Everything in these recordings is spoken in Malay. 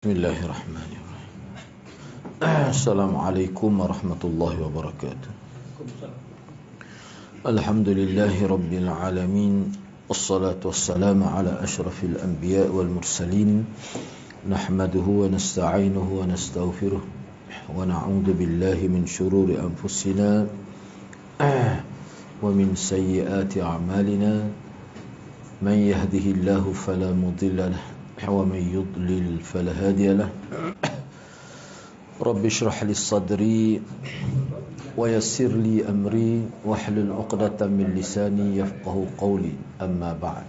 Bismillahirrahmanirrahim. Assalamualaikum warahmatullahi wabarakatuh. Alhamdulillahi rabbil alamin. Wassalatu wassalamu ala ashrafil anbiya wal mursalin. Nahmaduhu wa nasta'inuhu wa nastaghfiruh wa na'udzu billahi min shururi anfusina wa min sayyiati a'malina. Man yahdihillahu fala mudilla lahu ومن يضلل فلا هادي له. رب اشرح لي صدري ويسر لي أمري واحلل عقدة من لساني يفقه قولي. أما بعد.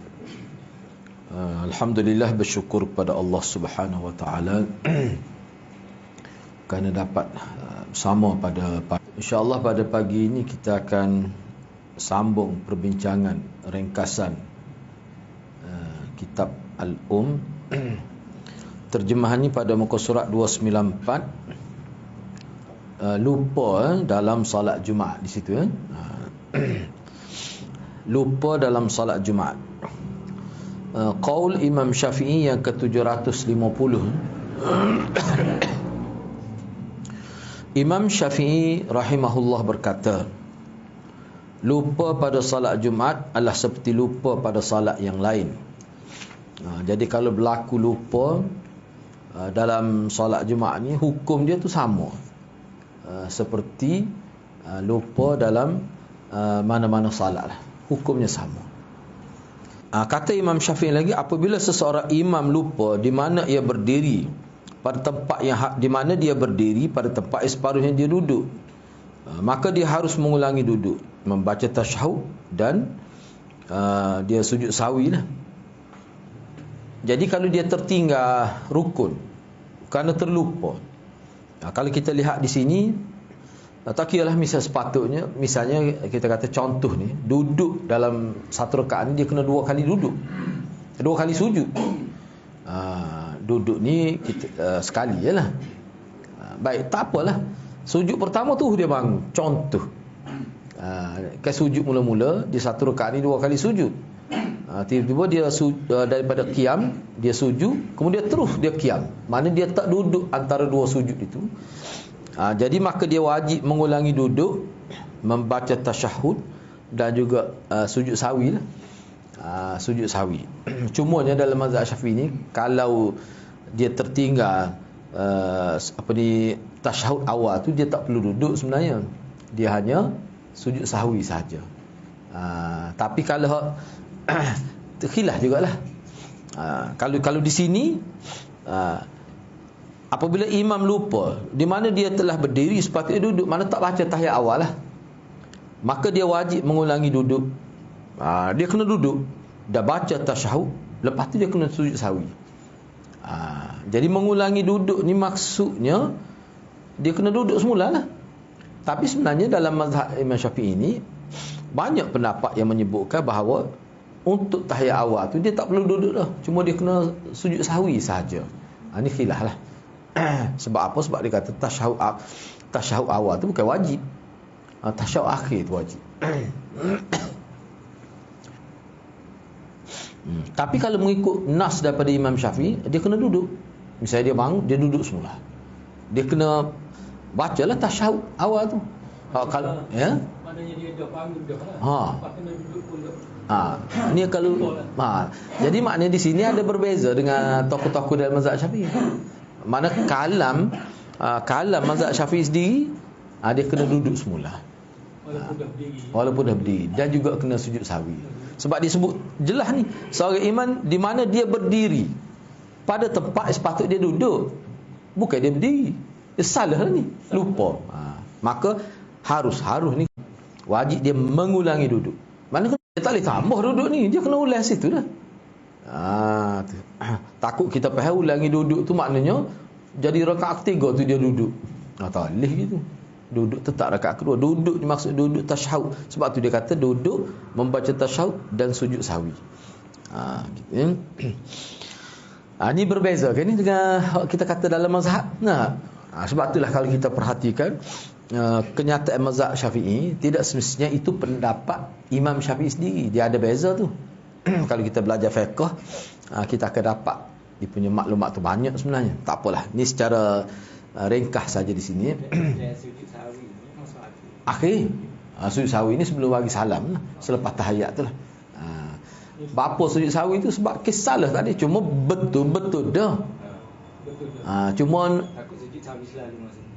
Alhamdulillah, bersyukur kepada Allah Subhanahu wa taala kerana dapat bersama pada insya-Allah pada pagi ini kita akan sambung perbincangan ringkasan kitab Al-Um. Terjemahan ni pada muka surat 294. Lupa dalam solat Jumaat di situ. Lupa dalam solat Jumaat. Qaul Imam Syafi'i yang ke-750. Imam Syafi'i rahimahullah berkata, lupa pada solat Jumaat adalah seperti lupa pada solat yang lain. Jadi kalau berlaku lupa dalam solat Jumaat ni, hukum dia tu sama seperti lupa dalam mana-mana solat lah. Hukumnya sama. Kata Imam Syafi'i lagi, apabila seseorang imam lupa di mana ia berdiri pada tempat yang di mana dia berdiri pada tempat separuhnya dia duduk, maka dia harus mengulangi duduk, membaca tasyahud dan dia sujud sahwi lah. Jadi kalau dia tertinggal rukun kerana terlupa, kalau kita lihat di sini, tak kira lah sepatutnya, misalnya kita kata contoh ni, duduk dalam satu rakaat ni dia kena 2 kali duduk, 2 kali sujud. Duduk ni kita sekali je lah. Baik, tak apalah. Sujud pertama tu dia bangun, contoh. Ke sujud mula-mula, di satu rakaat ni 2 kali sujud. Tiba-tiba dia daripada qiyam dia sujud, kemudian terus dia qiyam. Mana dia tak duduk antara 2 sujud itu. Jadi maka dia wajib mengulangi duduk, membaca tasyahud dan juga sujud sahwi lah. Sujud sahwi. Cumanya dalam mazhab Syafi'i ni, kalau dia tertinggal tasyahud awal tu, dia tak perlu duduk sebenarnya. Dia hanya sujud sahwi saja. Tapi kalau khilaf jugalah. Kalau di sini apabila imam lupa di mana dia telah berdiri sepatutnya duduk, mana tak baca tahiyat awal lah, maka dia wajib mengulangi duduk. Dia kena duduk, dah baca tasyahud, lepas tu dia kena sujud sahwi. Jadi mengulangi duduk ni maksudnya dia kena duduk semula lah. Tapi sebenarnya dalam mazhab Imam Syafi'i ini banyak pendapat yang menyebutkan bahawa untuk tahiyat awal tu dia tak perlu duduk dah, cuma dia kena sujud sahwi saja. Ini khilaf lah. Sebab apa? Sebab dia kata tasyahud awal tu bukan wajib, tasyahud akhir tu wajib. Tapi kalau mengikut nas daripada Imam Syafi'i, dia kena duduk. Misalnya dia bangun, dia duduk semula. Dia kena bacalah tasyahud awal tu. Kalau maknanya dia dah bangun dah lah. Kena duduk pun dah. Ni kalau jadi maknanya di sini ada berbeza dengan tokoh-tokoh dalam mazhab Syafi'i. Mana kalam mazhab Syafi'i sendiri, dia kena duduk semula. Walaupun dah berdiri dan juga kena sujud sahwi. Sebab disebut jelas ni, seorang imam di mana dia berdiri pada tempat sepatut dia duduk, bukan dia berdiri. Dia salah lah ni, lupa. Maka harus ni wajib dia mengulangi duduk. Mana dia tak boleh tambah duduk ni, dia kena ulang situ dah. Takut kita faham ulangi duduk tu maknanya jadi rakaat ketiga tu dia duduk. Tak boleh gitu. Duduk tetap rakaat kedua. Duduk ni maksud duduk tasyahud. Sebab tu dia kata duduk, membaca tasyahud dan sujud sahwi. Gitu. Ini berbeza kan ni dengan kita kata dalam mazhab. Sebab itulah kalau kita perhatikan kenyataan mazhab Syafi'i, tidak semestinya itu pendapat Imam Syafi'i sendiri. Dia ada beza tu. Kalau kita belajar fiqh, kita akan dapat Dia punya maklumat tu banyak sebenarnya. Tak apalah. Ni secara ringkas saja di sini. Sujud sawi ni masuk Akhir sujud sawi ni sebelum bagi salam lah. Selepas tahiyat tu lah. Bapa sujud sawi tu sebab kisah lah tadi. Cuma betul-betul dah. Betul. Cuma Takut sujud sawi selalu masa tu.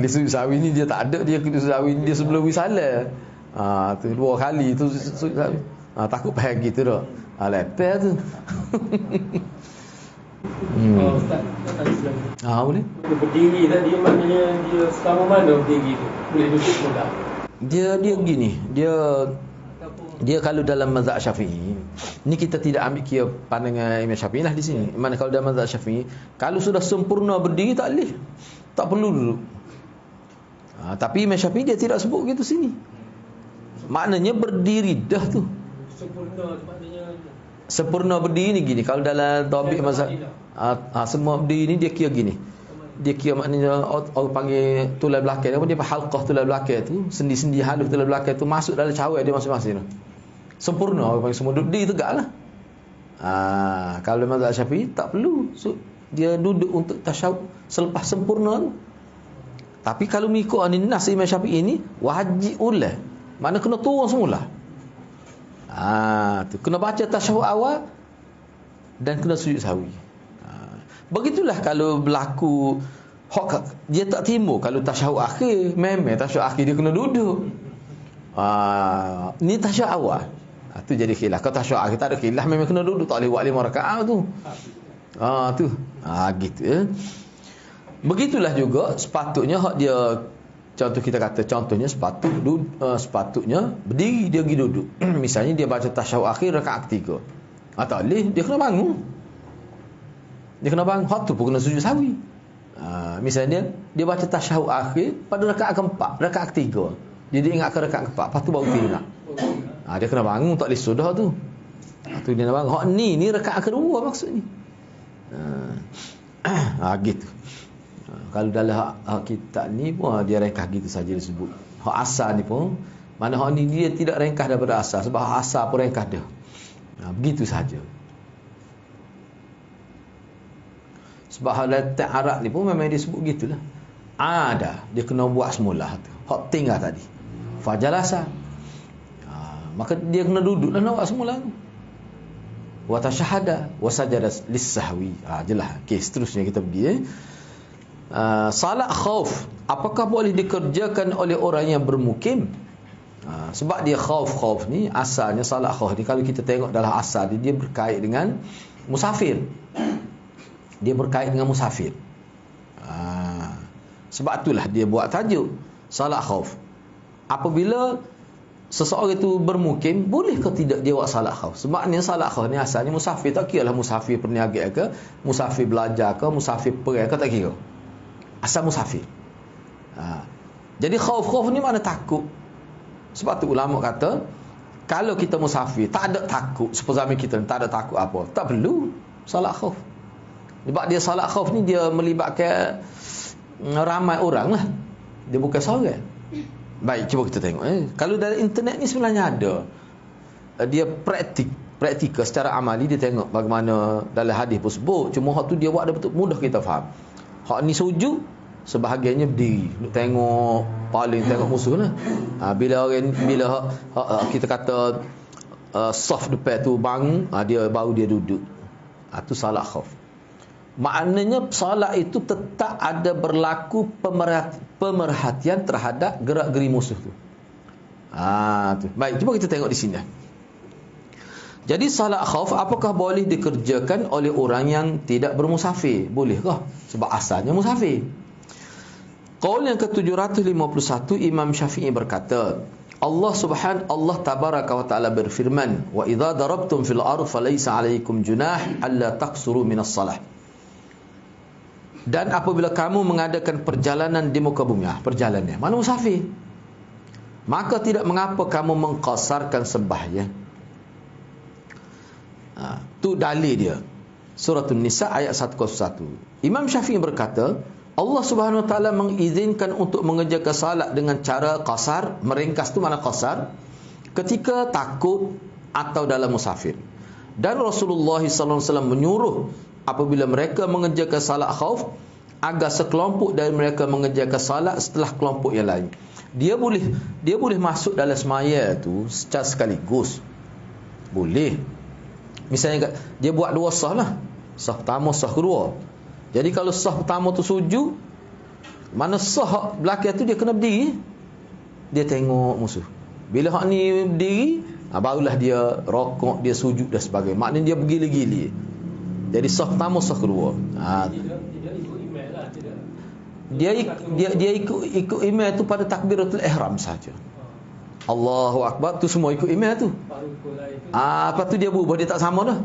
Dia sujud sawi ni dia tak ada. Dia sujud sawi ni dia sebelum wisala. Tu 2 kali tu sujud sawi. Takut pahal gitu dah. Lepas tu. Ustaz, tadi Islam. Boleh. Dia berdiri tadi maknanya dia selama mana berdiri tu? Boleh duduk pun tak? Dia gini. Dia kalau dalam mazhab Syafi'i, ni kita tidak ambil kira pandangan Imam Syafi'i lah di sini. Mana kalau dalam mazhab Syafi'i, kalau sudah sempurna berdiri tak boleh. Tak perlu duduk. Tapi Imam Syafi'i dia tidak sebut gitu sini. Maknanya berdiri dah tu. Sempurna tu maknanya Sempurna berdiri ni gini. Kalau dalam topik mazhab semua berdiri ni dia kira gini. Dia kira maknanya orang panggil tulai belakang apa dia halqah tulai belakang tu, sendi-sendi halus tulai belakang tu masuk dalam cawan dia masing-masing tu. Sempurna orang panggil semua berdiri tegaklah. Kalau dalam mazhab Syafi'i tak perlu. So, dia duduk untuk tasyahud selepas sempurna tu. Tapi kalau mengikut nas Imam Syafi'i ni wajib ulah. Mana kena turun semula. Tu kena baca tasyahud awal dan kena sujud sahwi. Begitulah kalau berlaku dia tak timbul kalau tasyahud akhir, memang tasyahud akhir dia kena duduk. Ni tasyahud awal. Tu jadi khilaf. Kalau tasyahud akhir tak ada khilaf, memang kena duduk, tak boleh buat 5 rakaat tu. Tu. Gitu ya. Begitulah juga sepatutnya hak dia. Contoh kita kata contohnya sepatutnya berdiri dia pergi duduk. Misalnya dia baca tasyahud akhir rakaat ketiga. Tak boleh, dia kena bangun. Dia kena bangun. Hak tu pun kena sujud sahwi. Misalnya dia baca tasyahud akhir pada rakaat keempat, rakaat ketiga. Jadi ingat ke rakaat keempat, lepas tu baru tinggal. Dia kena bangun, tak boleh sudah tu. Tu dia nak bangun. Hak ni rakaat kedua maksudnya. Gitu. Kalau dalam hak kitab ni pun dia ringkas gitu saja disebut. Hak asal ni pun mana hak ni dia tidak ringkas daripada asal sebab hak asal pun ringkas dah. Begitu saja. Sebab hak letak Arab ni pun memang dia sebut gitulah. Ada dia kena buat semula tu. Hak tinggal tadi. Fajalasa. Maka dia kena duduklah nak buat semula tu. Wa tasyahada wa sajada lis-sahwi. Jelas. Okey, seterusnya kita pergi salat khauf apakah boleh dikerjakan oleh orang yang bermukim? Sebab dia khauf ni asalnya salat khauf ni kalau kita tengok dalam asal dia berkait dengan musafir. Dia berkait dengan musafir. Sebab itulah dia buat tajuk salat khauf. Apabila seseorang itu bermukim, boleh ke tidak dia buat salat khauf? Sebabnya salat khauf ni asalnya musafir, tak kira lah musafir perniagaan ke, musafir belajar ke, musafir perang ke, tak kira. Asal musafir. Jadi khauf ni makna takut. Sebab tu ulama kata kalau kita musafir tak ada takut, seperti kita tak ada takut apa, tak perlu salat khauf. Sebab dia salat khauf ni dia melibatkan ramai orang lah. Dia bukan seorang. Baik, cuba kita tengok. Kalau dalam internet ni sebenarnya ada. Dia praktikal secara amali dia tengok bagaimana dalam hadis pun sebut. Cuma hak tu dia buat ada betul mudah kita faham. Hak ni sujud sebahagiannya berdiri nak tengok paling tengok musuh lah. Bila kita kata saf depan tu bangun, dia baru dia duduk. Tu salat khauf. Maknanya salat itu tetap ada berlaku pemerhatian terhadap gerak-geri musuh tu. Tu. Baik, cuba kita tengok di sini. Jadi salat khauf apakah boleh dikerjakan oleh orang yang tidak bermusafir? Bolehkah? Sebab asalnya musafir. Qaul yang ke-751 Imam Syafi'i berkata, Allah tabaraka wa ta'ala berfirman, "Wa idza darabtum fil ardh falaysa 'alaykum junah alla taqsuru minas salah." Dan apabila kamu mengadakan perjalanan di muka bumi, perjalanan mana musafir, maka tidak mengapa kamu mengqasarkan sembahyang. Tu dalil dia. Surah An-Nisa ayat 101. Imam Syafi'i berkata, Allah Subhanahu Wa Taala mengizinkan untuk mengerjakan salat dengan cara qasar, meringkas tu mana qasar, ketika takut atau dalam musafir. Dan Rasulullah SAW menyuruh apabila mereka mengerjakan salat khauf agar sekelompok dari mereka mengerjakan salat setelah kelompok yang lain. Dia boleh masuk dalam semaya tu secara sekaligus. Boleh. Misalnya dia buat dua sah lah. Sah pertama, sah kedua. Jadi kalau sah pertama tu sujud, mana sah belakang tu dia kena berdiri. Dia tengok musuh. Bila hak ni berdiri, barulah dia rokok, dia sujud dan sebagainya. Maknanya dia bergili-gili. Jadi sah pertama, sah kedua. Tidak ikut email lah, tidak. Dia ikut email tu pada takbiratul ihram saja. Allahu Akbar tu semua ikut email tu. Lepas tu dia berubah, dia tak sama dah.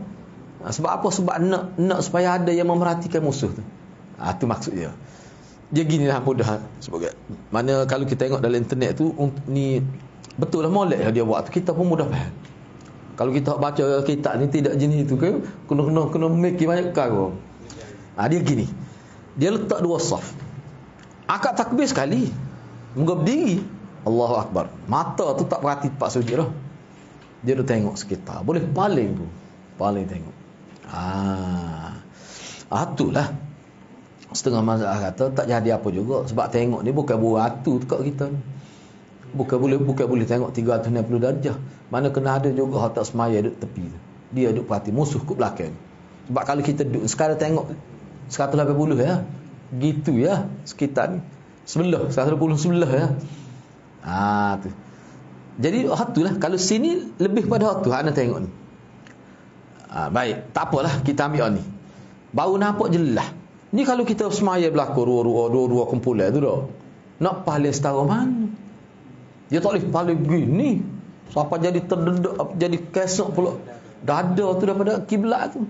Sebab apa? Sebab nak supaya ada yang memerhatikan musuh tu. Tu maksud dia. Dia ginilah mudah. Sebagai mana kalau kita tengok dalam internet tu ni betul lah, molek lah dia buat tu, kita pun mudah faham. Kalau kita baca kitab ni tidak jenis tu ke, kena make banyak perkara. Dia gini. Dia letak dua saf. Akad takbir sekali. Muka berdiri. Allahu Akbar. Mata tu tak perhati tempat sujud dah. Dia dah tengok sekitar. Boleh paling tu. Paling tengok. Itulah. Setengah mazhab kata tak jadi apa juga. Sebab tengok ni bukan batu dekat kita ni. Bukan boleh tengok 360 darjah. Mana kena ada juga hak tak semaya duduk tepi tu. Dia duduk perhati musuh kat belakang. Sebab kalau kita duduk sekarang tengok 180 ya. Gitu ya sekitar ni. Sebelah 180 sebelah ya. Tu. Jadi itulah, kalau sini lebih pada tu anda tengok ni. Baik, tak apalah, kita ambil ni. Baru nampak jelas. Ni kalau kita semaya berlaku dua kumpulan tu dah. Nak paling setara mana? Dia tak boleh paling begini. Siapa jadi terdedak, jadi kesok pula dada tu daripada kiblat tu.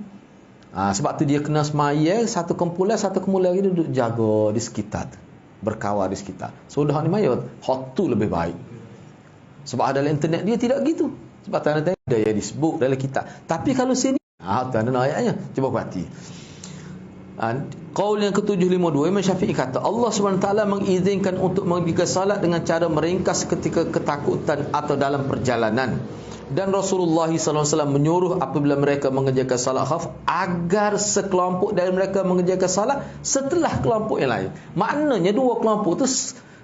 Sebab tu dia kena semaya satu kumpulan lagi duduk jaga di sekitar tu. Berkawal di sekitar. Sudah ni mayat, hak tu lebih baik. Sebab dalam internet dia tidak gitu. Sebab tanda-tanda ada yang disebut dalam kitab. Tapi kalau sini, tanda ayatnya. Cuba perhati. Qaul yang ke-752, Imam Syafi'i kata, Allah SWT mengizinkan untuk mengerjakan salat dengan cara meringkas ketika ketakutan atau dalam perjalanan. Dan Rasulullah SAW menyuruh apabila mereka mengerjakan salat khauf agar sekelompok dari mereka mengerjakan salat setelah kelompok yang lain. Maknanya dua kelompok tu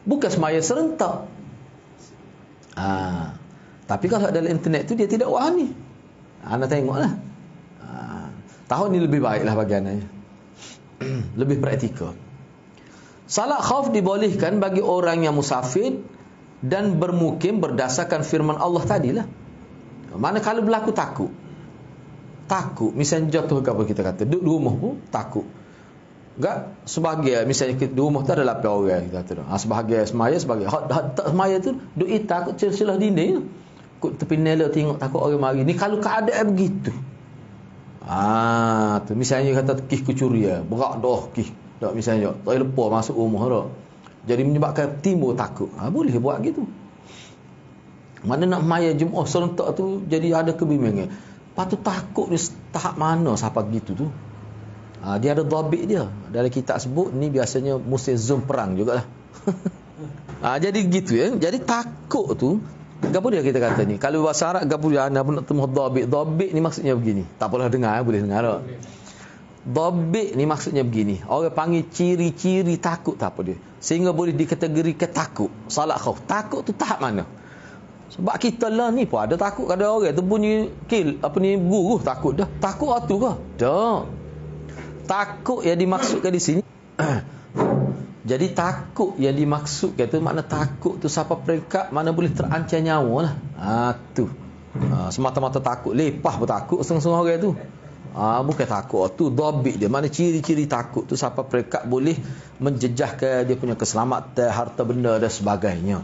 bukan semaya serentak. Tapi kalau dalam internet tu dia tidak wahani. Anda tengoklah. Tahun ni lebih baiklah bagi anda. Lebih praktikal. Salat khauf dibolehkan bagi orang yang musafir dan bermukim berdasarkan firman Allah tadilah. Mana kalau berlaku takut, misalnya jatuh ke apa kita kata, duduk di rumah pun takut. Enggak, sebahagian misalnya di rumah tu ada 8 orang kita kata. Sebahagian semaya, sebahagian tak semaya tu duduk takut celah dinding. Kut tepi nela tengok takut orang mari. Ni kalau keadaan begitu. Tu misalnya kata kih kucurian, berak dah kih. Tak misalnya tak lepas masuk rumah dah. Jadi menyebabkan timbul takut. Boleh buat gitu. Mana nak maya Jumaat serentak tu jadi ada kebimbangan. Patut takut ni tahap mana siapa gitu tu. Dia ada dhabit dia. Dalam kitab sebut ni biasanya musim zoom perang jugalah. Jadi gitu ya. Jadi takut tu gapo dia kita kata ni. Kalau bahasa Arab gapo dia anda pun nak temu dhabit. Dhabit ni maksudnya begini. Tak apalah dengar, boleh dengar tak? Dhabit ni maksudnya begini. Orang panggil ciri-ciri takut tak apa dia. Sehingga boleh dikategorikan takut. Salat khauf. Takut tu tahap mana? Sebab kita lah ni pun ada takut. Ada orang tu bunyi guru takut dah. Takut tu ke? Tak. Takut yang dimaksudkan di sini. Jadi takut yang dimaksudkan tu makna takut tu siapa peringkat mana boleh terancam nyawa lah. Tu. Semata-mata takut. Lepah pun takut setengah-setengah orang tu. Bukan takut tu dhabit dia. Mana ciri-ciri takut tu siapa peringkat boleh menjejahkan dia punya keselamatan, harta benda dan sebagainya.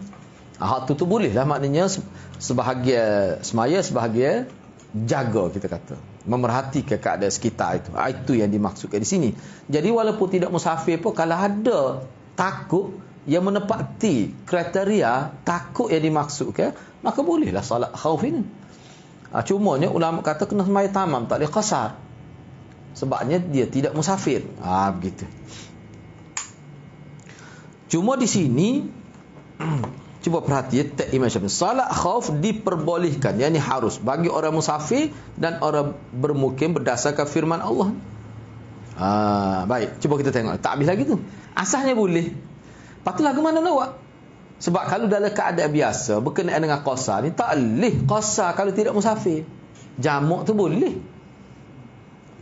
Hak tu boleh lah, maknanya sebahagian semaya, sebahagian jaga kita kata, memerhatikan keadaan sekitar itu. Itu yang dimaksudkan di sini. Jadi walaupun tidak musafir pun kalau ada takut yang menepati kriteria takut yang dimaksudkan, maka bolehlah salat khauf ini. Cumanya ulama kata kena semaya tamam, tak boleh qasar. Sebabnya dia tidak musafir. Begitu. Cuma di sini Cuba perhati tak Imam Syafi'i. Salat khauf diperbolehkan, yakni harus bagi orang musafir dan orang bermukim berdasarkan firman Allah. Baik, cuba kita tengok. Tak habis lagi tu. Asasnya boleh. Lepas tu lagu mana nak buat? Sebab kalau dalam keadaan biasa berkenaan dengan qasar ni tak boleh qasar kalau tidak musafir. Jamak tu boleh.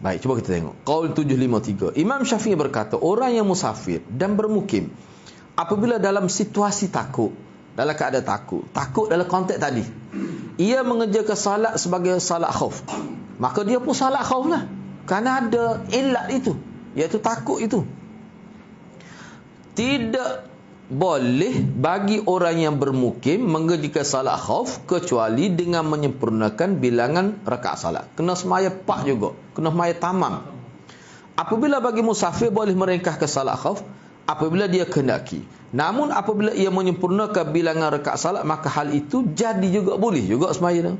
Baik, cuba kita tengok. Qaul 753. Imam Syafi'i berkata, orang yang musafir dan bermukim apabila dalam situasi takut, dalam keadaan takut dalam konteks tadi, ia mengerjakan salat sebagai salat khauf, maka dia pun salat khauf lah, kerana ada ilat itu, iaitu takut itu. Tidak boleh bagi orang yang bermukim mengerjakan salat khauf kecuali dengan menyempurnakan bilangan rakaat salat. Kena semaya pak juga, kena semaya tamam. Apabila bagi musafir boleh meringkaskan salat khauf apabila dia kehendaki. Namun apabila ia menyempurnakan bilangan rakaat salat, maka hal itu jadi juga boleh juga semaya.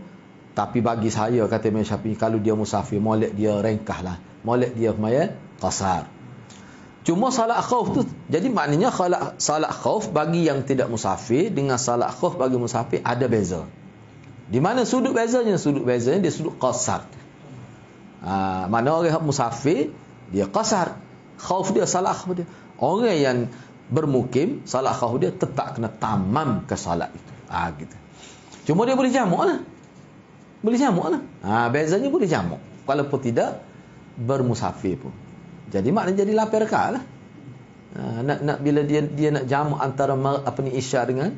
Tapi bagi saya, kata Imam Syafi'i, kalau dia musafir, molek dia ringkaslah, molek dia semaya qasar. Cuma salat khauf tu, jadi maknanya salat khauf bagi yang tidak musafir dengan salat khauf bagi musafir ada beza. Di mana sudut bezanya? Sudut bezanya dia sudut qasar. Mana orang musafir dia qasar, khauf dia, salat khauf dia. Orang yang bermukim, salat khauf dia tetap kena tamam ke salat itu. Gitu. Cuma dia boleh jamak lah. Boleh jamak lah. Bezanya boleh jamak. Walaupun tidak bermusafir pun. Jadi maknanya jadi 8 rakaat lah. Nak bila dia nak jamak antara isya dengan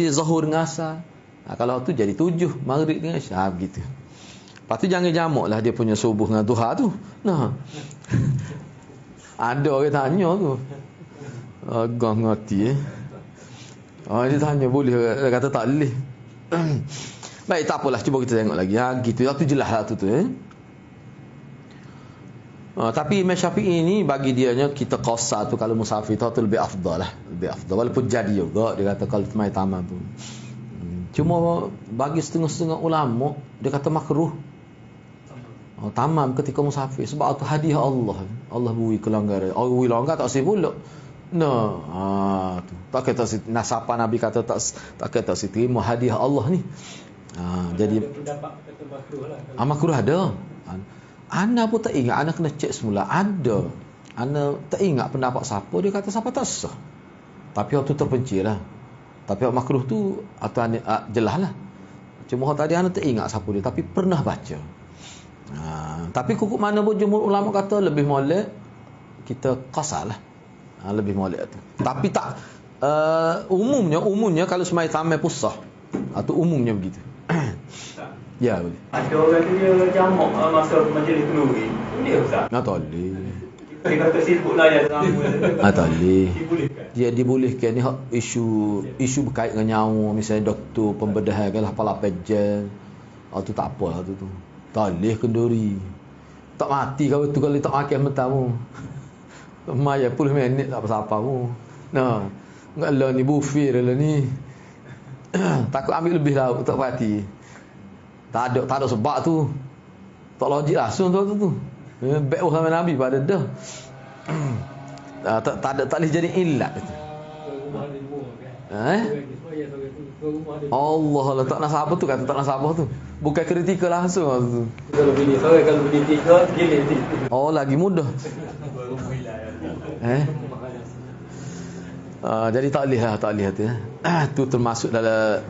zuhur dengan asar. Kalau tu jadi 7, maghrib dengan isya, begitu. Lepas tu jangan jamak lah dia punya subuh dengan duha tu. Ada orang tanya tu. Agak ngerti dia tanya boleh, dia kata tak boleh. Baik, tak apalah, cuba kita tengok lagi. Gitu. Itu jelas lah tu. Tapi Imam Syafi'i ni bagi dianya kita qasar tu kalau musafir tu lebih afdal lah. Lebih afdal. Walaupun jadi juga dia kata kalau semai tamam pun. Cuma bagi setengah-setengah ulama dia kata makruh. Tamam ketika musafir sebab itu hadiah Allah. Allah beri kelonggaran. Allah beri longgar tak sih pula. Tu. Tak kata si nasabah Nabi kata tak kata si terima hadiah Allah ni. Jadi pendapat kata makruh lah. Makruh ada. Ana pun tak ingat, ana kena cek semula. Ada. Ana tak ingat pendapat siapa, dia kata siapa tak sah. Tapi waktu terpencil lah. Tapi makruh tu atau jelas lah. Cuma tadi ana tak ingat siapa dia, tapi pernah baca. Tapi kukuk mana pun jumhur ulama kata lebih molek kita qasar lah. Lebih molek tu. Tapi tak umumnya kalau semai tamai pusah atau umumnya begitu. Ya boleh. Ada orang tu dia jamak masa majlis kenduri. Boleh Ustaz? Tak boleh. Dia kata sibuk layan sama. Tak boleh. Dibolehkan. Dia dibolehkan ni isu berkait dengan nyawa, misalnya doktor pembedahan kan lapar jel. Tu tak apa lah tu. Tak boleh kenduri. Tak mati kau tu kalau tak makan mentamu. Maya 10 minit tak apa-apa mu. Enggak lah ni buffet lah ni. Takut ambil lebih lah tak mati. Tak ada sebab tu. Tak logik langsung tu. Baik sama Nabi pada dah. Tak boleh jadi ilat itu. Allah lah tak nasabah tu kata tak nasabah tu. Bukan kritikal langsung tu. Kalau bini tiga dia lagi mudah. Jadi tak boleh tu. Tu termasuk dalam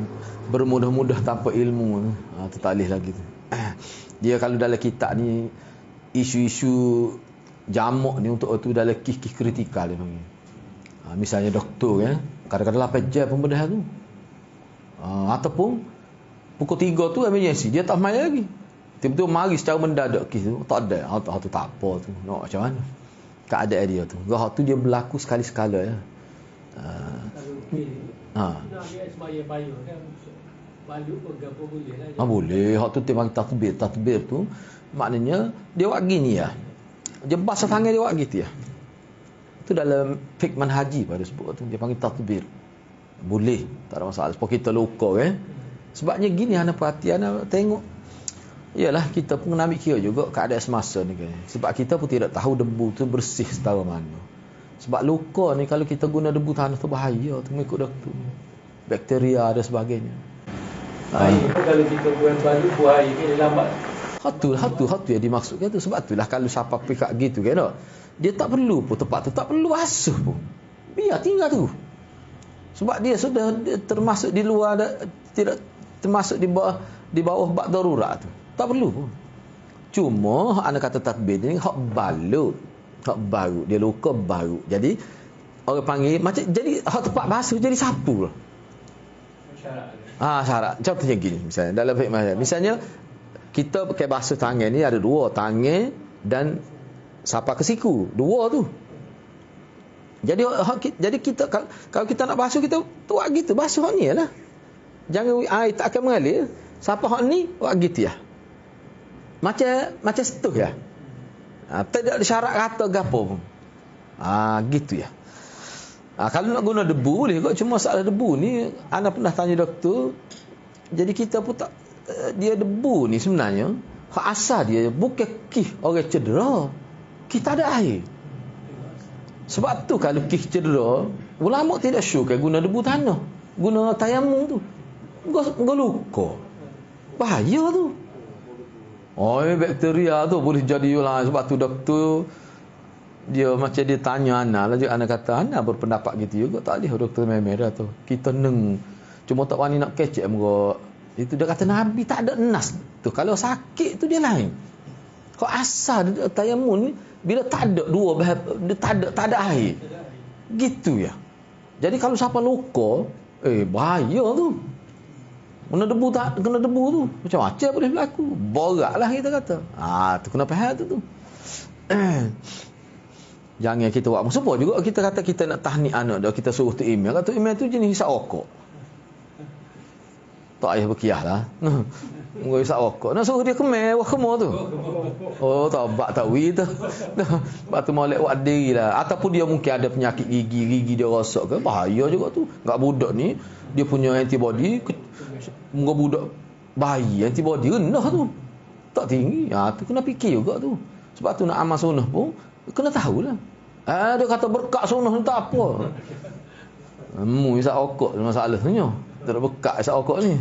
bermudah-mudah tanpa ilmu. Tu tak boleh lagi tu. Dia kalau dalam kitab ni isu-isu jamak ni untuk tu dalam kis-kis kritikal dia panggil. Misalnya doktor kan, kadang-kadang 8 jam pembedahan tu. Ataupun pukul 3 tu emergency, dia tak main lagi. Tiba-tiba mari secara mendadak kes tu, tak ada. Tu tak apa tu. Nak macam mana? Keadaan dia tu. Gah tu dia berlaku sekali-sekala ya. Boleh. Hak tu dia panggil takbir tu maknanya dia buat gini ya. Dia basah tangan dia buat gitu ya. Itu dalam fiqh manhaji pada sebut tu dia panggil takbir. Boleh, tak ada masalah. Sebab kita luka kan. Sebabnya gini ana perhatian ana tengok. Yalah kita pun ambil kira juga keadaan semasa ni kan. Sebab kita pun tidak tahu debu tu bersih setara mana. Sebab luka ni kalau kita guna debu tanah tu bahaya tu, mengikut doktor. Bakteria dan sebagainya. Air kalau kita buat baru buah air ni lambat. Hatu yang dimaksudkan tu. Sebab itulah kalau siapa pikak gitu kan tak, dia tak perlu pun tempat tu tak perlu basuh pun. Biar tinggal tu. Sebab dia sudah termasuk di luar, tidak termasuk di bawah bab darurat tu. Tak perlu pun. Cuma anak kata tatbih ni hak balut, hak baru, dia luka baru. Jadi orang panggil macam jadi hak tempat basuh jadi sapu lah. Syarat. Contohnya gini misalnya dalam fikih, misalnya kita pakai basuh tangan ni ada dua, tangan dan sapa ke siku. Dua tu. Jadi kita kalau kita nak basuh kita buat gitu, basuh hak ni lah. Jangan air tak akan mengalir. Sapa hak ni buat gitu ya. Macam setuh ya. Tidak ada syarat kata gapo pun. Gitu ya. Kalau nak guna debu boleh kot, cuma masalah debu ni ana pernah tanya doktor. Jadi kita pun tak, dia debu ni sebenarnya hak asal dia bukan kih orang cedera. Kita ada air. Sebab tu kalau kih cedera, ulama tidak syukai guna debu tanah. Guna tayamum tu. Gua luka. Bahaya tu. Bakteria tu boleh jadi lah. Sebab tu doktor dia macam dia tanya Ana lah, Ana kata Ana berpendapat gitu juga. Tak boleh doktor merah tu. Kita neng cuma tak wani nak kecek mereka. Itu dia kata Nabi tak ada nas tu. Kalau sakit tu dia lain. Kau asal tayamum ni bila tak ada dia tak ada air. Gitu ya. Jadi kalau siapa luka, bahaya tu. Kena debu tu. Macam-macam boleh berlaku. Boraklah kita kata. Tu kena faham tu. Jangan kita buat sebab juga kita kata kita nak tahniah anak dah, kita suruh tu email. Kata email tu jenis hisap rokok. Tak payah berkiah lah. Mungkin hisap rokok. Nak suruh dia kemar tu. Tak bak tak wi tu. Sebab tu molek buat diri lah. Ataupun dia mungkin ada penyakit gigi dia rosak ke. Bahaya juga tu. Gak budak ni dia punya antibody. Mungkin budak bayi antibody rendah tu. Tak tinggi. Tu kena fikir juga tu. Sebab tu nak amal sunnah pun kena tahulah. Dia kata berkat sunnah ni tak apa. Isap rokok masalahnya. Tak ada berkat isap rokok ni.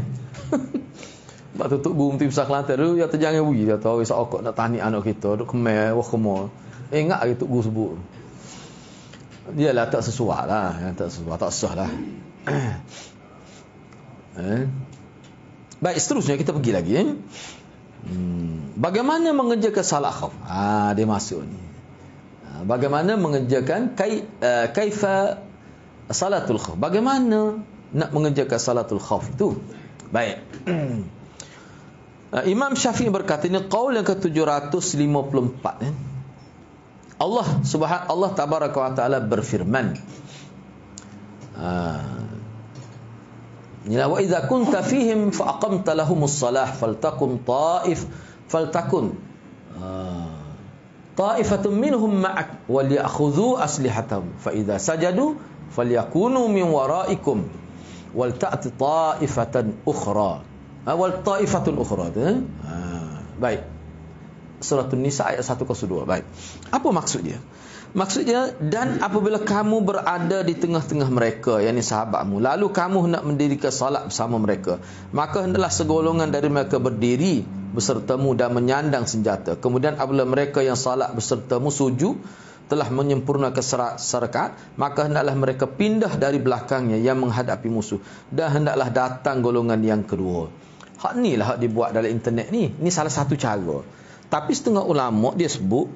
Sebab tu Tok Guru Mufti Besar Kelantan tu dia jangan bui, dia tahu isap rokok nak tahniah anak kita, duk kemar, kemar. Ingat lagi Tok Guru sebut. Dialah tak sesuai lah, tak sesuai, tak sah lah. Baik, seterusnya kita pergi lagi. Bagaimana mengerjakan salat khauf? Dia masuk ni. Bagaimana mengerjakan kaifa salatul khauf? Bagaimana nak mengerjakan salatul khauf itu? Baik. Imam Syafi'i berkata, ini qaul yang ke-754. Allah tabaraka wa taala berfirman. Wa idza kunta fihim fa aqamta lahumus salah faltakun ta'ifatun minhum ma'ak wal ya'khudhu aslihatahum fa idza sajadu falyakunu min wara'ikum wal ta'ti ta'ifatan ukhra baik, surah An-Nisa ayat 102. Baik, apa maksudnya? Maksudnya, dan apabila kamu berada di tengah-tengah mereka, yakni sahabatmu, lalu kamu hendak mendirikan salat bersama mereka, maka hendaklah segolongan dari mereka berdiri besertamu dan menyandang senjata. Kemudian apabila mereka yang salat besertamu sujud telah menyempurnakan rakaat, maka hendaklah mereka pindah dari belakangnya yang menghadapi musuh, dan hendaklah datang golongan yang kedua. Hak ni lah hak dibuat dalam internet ni. Ni salah satu cara. Tapi setengah ulama dia sebut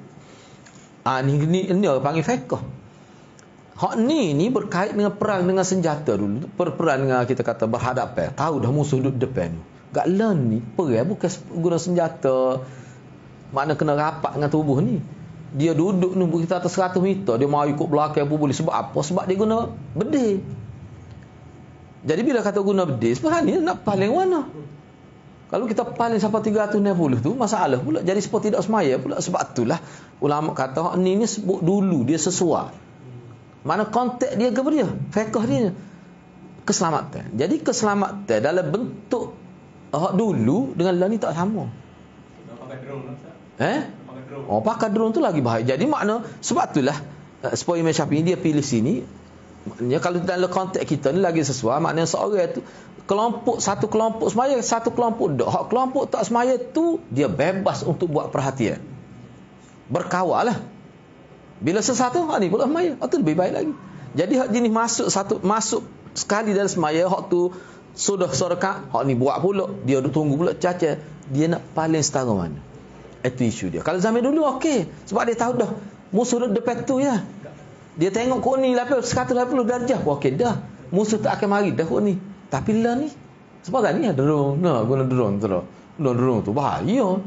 ni orang panggil fiqh. Hak ni berkait dengan perang dengan senjata dulu. Perang dengan kita kata berhadapan. Tahu dah musuh duduk depan. Gak learn ni perang bukan guna senjata. Makna kena rapat dengan tubuh ni. Dia duduk ni kita atas 100 meter, dia mau ikut belakang pun boleh. Sebab apa? Sebab dia guna bedil. Jadi bila kata guna bedil, sebenarnya nak paling mana? Kalau kita paling sampai 360 tu masalah pula. Jadi sebab tidak semaya pula. Sebab itulah ulama kata ni sebut dulu dia sesuai. Mana konteks dia ke dia? Fiqh dia. Keselamatan. Jadi keselamatan dalam bentuk dulu dengan lah ni tak sama. Pakai drone. Pakai drone tu lagi bahaya. Jadi makna sebab itulah Supaya Imam Syafi'i dia pilih sini. Maknanya kalau dalam konteks kita ni lagi sesuai, maknanya seorang tu satu kelompok semaya, satu kelompok tak. Hak kelompok tak semaya tu dia bebas untuk buat perhatian. Berkawal lah. Bila sesuatu, hak ni pula semaya. Hak tu lebih baik lagi. Jadi hak jenis masuk sekali dalam semaya, hak tu sudah serkat, hak ni buat pula, dia tunggu pula caca, dia nak paling setara mana. Itu isu dia. Kalau zaman dulu okey, sebab dia tahu dah musuh depan tu ya. Dia tengok kau ni 180 darjah, okey dah. Musuh tak akan mari dah kau ni. Tapi lah ni sebab kan ni ada drone, guna drone terus. Drone tu bahaya.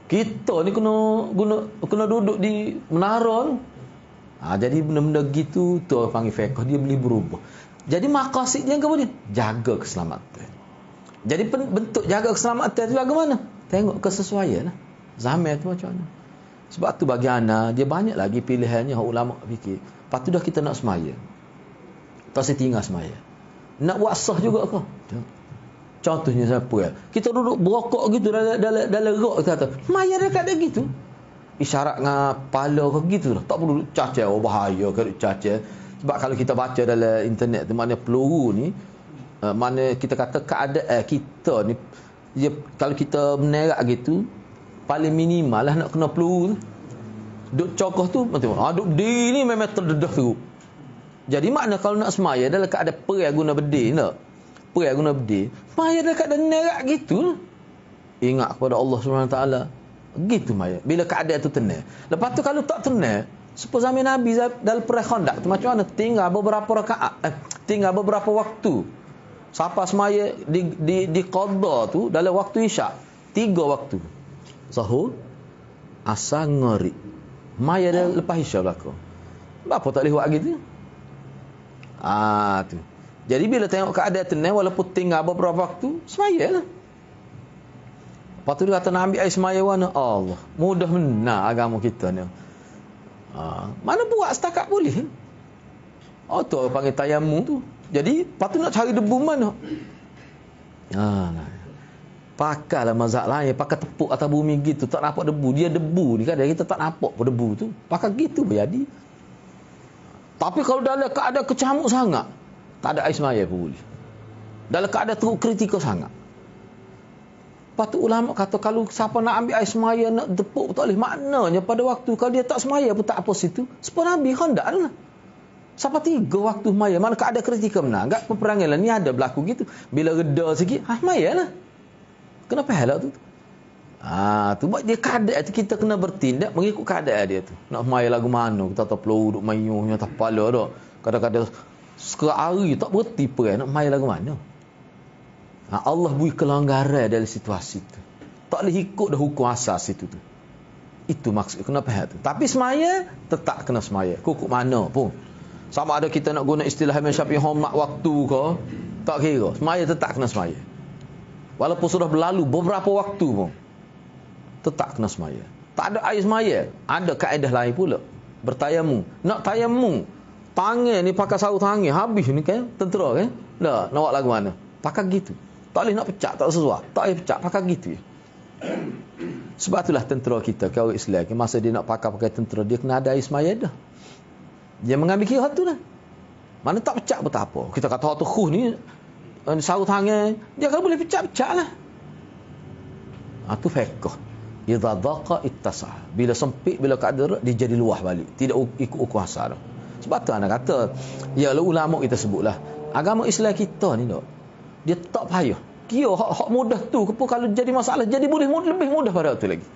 Kita ni kena duduk di menara tu. Jadi benda-benda gitu tu orang panggil fiqh, dia boleh berubah. Jadi maqasid dia apa dia? Jaga keselamatan. Jadi bentuk jaga keselamatan tu bagaimana? Tengok kesesuaian lah. Zaman tu macam mana? Sebab tu bagi ana dia banyak lagi pilihannya hak ulama fikir. Lepas tu dah kita nak semaya. Tak saya tinggal semaya. Nak buat sah juga ke? Contohnya siapa ya? Kita duduk berokok gitu dalam rok kata. Semaya dah tak ada gitu. Isyarat dengan kepala ke gitu lah. Tak perlu cacar, bahaya kalau cacar. Sebab kalau kita baca dalam internet tu, mana peluru ni, mana kita kata keadaan kita ni, kalau kita menerak gitu, paling minimal lah nak kena peluru tu. Duk cokoh tu, duk berdiri ni memang terdedah tu. Jadi makna kalau nak semaya dalam keadaan perang guna berdiri tak? Perang guna berdiri, semaya dalam keadaan menerak gitu. Ingat kepada Allah SWT. Gitu maya. Bila keadaan tu tenang. Lepas tu kalau tak tenang, seperti zaman Nabi dalam perang Khandaq tu macam mana? Tinggal beberapa rakaat, tinggal beberapa waktu. Siapa semaya di qada tu dalam waktu Isyak, 3 waktu. Sahur, asar, maghrib. Maya dah lepas Isyak belaka. Apa tak boleh buat gitu? Tu. Jadi bila tengok keadaan tenang walaupun tinggal beberapa waktu, semayalah. Lepas tu dia kata nak ambil air semaya mana? Allah, mudah benar agama kita ni. Mana buat setakat boleh. Tu orang panggil tayamum tu. Jadi, lepas tu nak cari debu mana? Pakailah mazhab lain, pakai tepuk atas bumi gitu, tak nampak debu. Dia debu ni kan, kita tak nampak pun debu tu. Pakai gitu berjadi. Tapi kalau dalam keadaan kecamuk sangat, tak ada air semaya pun boleh. Dalam keadaan teruk kritikal sangat. Lepas tu ulama kata kalau siapa nak ambil air semaya, nak tepuk tak boleh. Maknanya pada waktu kalau dia tak semaya pun tak apa situ. Seperti Nabi Khandaq lah. Siapa 3 waktu semaya, mana keadaan kritikal menang. Enggak peperangan lah ni ada berlaku gitu. Bila reda sikit, semaya lah. Kenapa hal tu? Tu buat dia keadaan tu kita kena bertindak mengikut keadaan dia tu. Nak semaya lagu mana, kita tak perlu duduk mayuhnya tak kepala dah. Kadang-kadang sekerak hari tak berhenti perang, nak semaya lagu mana? Allah beri kelanggaran dalam situasi itu. Tak boleh ikut dah hukum asas itu tu. Itu maksud kenapa hal tu. Tapi semaya tetap kena semaya. Kukuk mana pun. Sama ada kita nak guna istilah Imam Syafi'i hormat waktu ke, tak kira. Semaya tetap kena semaya. Walaupun sudah berlalu beberapa waktu pun, tetap kena semaya. Tak ada air semaya, ada kaedah lain pula. Bertayamum. Nak tayamum, tangan ni pakai sarung tangan, habis ni kan, tentera kan. Dah, nak buat lagu mana? Pakai gitu. Tak boleh nak pecah, tak sesuai. Tak boleh pecah, pakai gitu je. Sebab itulah tentera kita, orang Islam, masa dia nak pakai tentera, dia kena ada air semaya dah. Dia mengambil kira tu lah. Mana tak pecah pun tak apa. Kita kata tu khuh ni, sarung tangan, dia kan boleh pecah-pecah lah. Tu fiqh. Idza daqa ittasa. Bila sempit, bila keadaan dia jadi luah balik. Tidak ikut hukum asal. Sebab tu anak kata, ya ulama kita sebutlah, agama Islam kita ni tak, dia tak payah. Kira hak mudah tu pun kalau jadi masalah, jadi boleh lebih mudah pada tu lagi.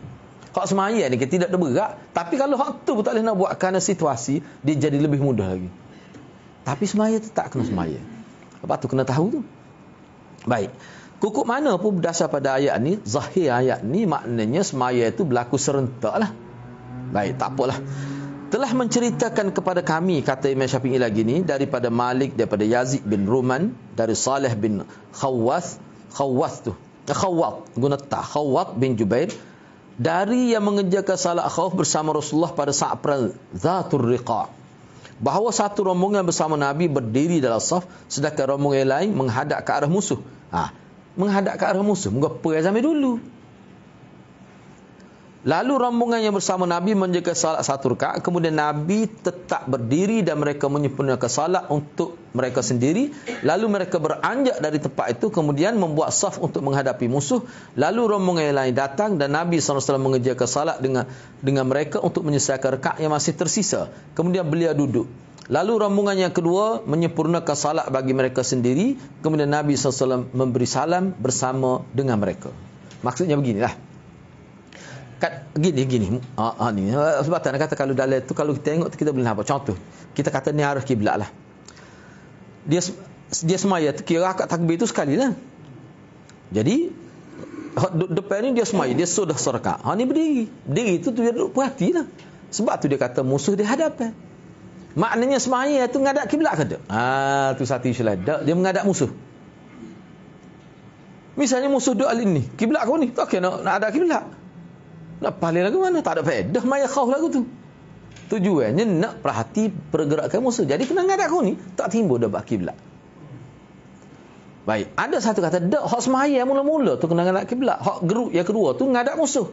Hak semaya ni kita tidak bergerak, tapi kalau hak tu pun tak boleh nak buat kerana situasi, dia jadi lebih mudah lagi. Tapi semaya tetap kena semaya. Lepas tu kena tahu tu. Baik. Kukuk mana pun berdasar pada ayat ni, zahir ayat ni maknanya semaya itu berlaku serentak lah. Baik, tak apalah. Telah menceritakan kepada kami, kata Imam Syafi'i lagi ni, daripada Malik, daripada Yazid bin Ruman, dari Saleh bin Khawwath guna ta, Khawwath bin Jubair, dari yang mengerjakan salat khawf bersama Rasulullah pada saat perang Zatul Riqa', bahawa satu rombongan bersama Nabi berdiri dalam saf, sedangkan rombongan lain menghadap ke arah musuh. Menghadap ke arah musuh, muka perang zaman dulu. Lalu rombongan yang bersama Nabi menjaga salat 1 rakaat. Kemudian Nabi tetap berdiri dan mereka menyempurnakan salat untuk mereka sendiri. Lalu mereka beranjak dari tempat itu, kemudian membuat saf untuk menghadapi musuh. Lalu rombongan yang lain datang dan Nabi SAW mengerjakan salat dengan mereka untuk menyelesaikan rakaat yang masih tersisa. Kemudian beliau duduk. Lalu rombongan yang kedua menyempurnakan salat bagi mereka sendiri. Kemudian Nabi SAW memberi salam bersama dengan mereka. Maksudnya beginilah. Gini. Ni sebab tak nak kata kalau dalam tu, kalau kita tengok tu kita boleh nampak. Contoh, kita kata ni arah kiblat lah. Dia semaya tu kira akad takbir tu sekali lah. Jadi depan ni dia semaya, dia sudah seraka. Ni berdiri tu dia duduk perhati lah. Sebab tu dia kata musuh di hadapan. Maknanya semaya tu ngadap kiblat ke tak? Tu satu isu lain. Dia menghadap musuh. Misalnya musuh duduk alin ni, kiblat kau ni, tak kira nak ada kiblat. Nak paling lagu mana? Tak ada faedah maya khauf lagu tu. Tujuannya nak perhati pergerakan musuh. Jadi kena ngadap kau ni, tak timbul debat kiblat. Baik, ada satu kata dak hak semaya mula-mula tu kena ngadap kiblat. Hak geruk yang kedua tu ngadap musuh.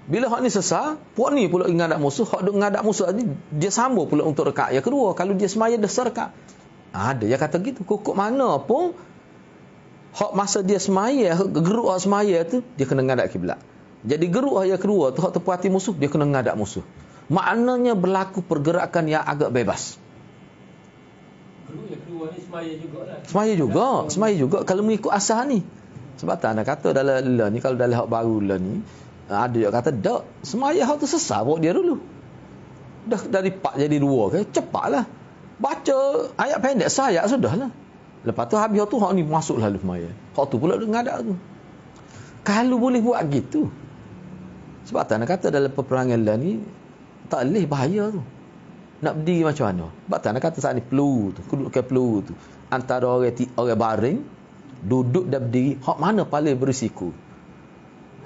Bila hak ni sesar, puak ni pula ngadap musuh, hak duk ngadap musuh ni dia sambung pula untuk rakaat yang kedua. Kalau dia semaya dah serkat. Ada yang kata gitu, kukuk mana pun hak masa dia semaya, geruk hak semaya tu dia kena ngadap kiblat. Jadi geruk yang kedua tu hak terpuati musuh, dia kena ngadap musuh. Maknanya berlaku pergerakan yang agak bebas. Geruk yang kedua ni semaya jugalah. Semaya juga kalau mengikut asal ni. Sebab tak nak kata dalam ni, kalau dalam hak baru ni, ada yang kata dak, semaya hak tu sesar bawa dia dulu. Dah dari 4 jadi 2 kan, cepatlah. Baca ayat pendek sayat sudahlah. Lepas tu habis tu hak ni masuk lalu semaya. Hak tu pula dia ngadap tu. Kalau boleh buat gitu. Sebab tak nak kata dalam peperangan lah ni tak boleh bahaya tu. Nak berdiri macam mana? Sebab tak nak kata saat ni peluru tu, kedudukan peluru tu antara orang baring duduk dan berdiri, hak mana paling berisiko?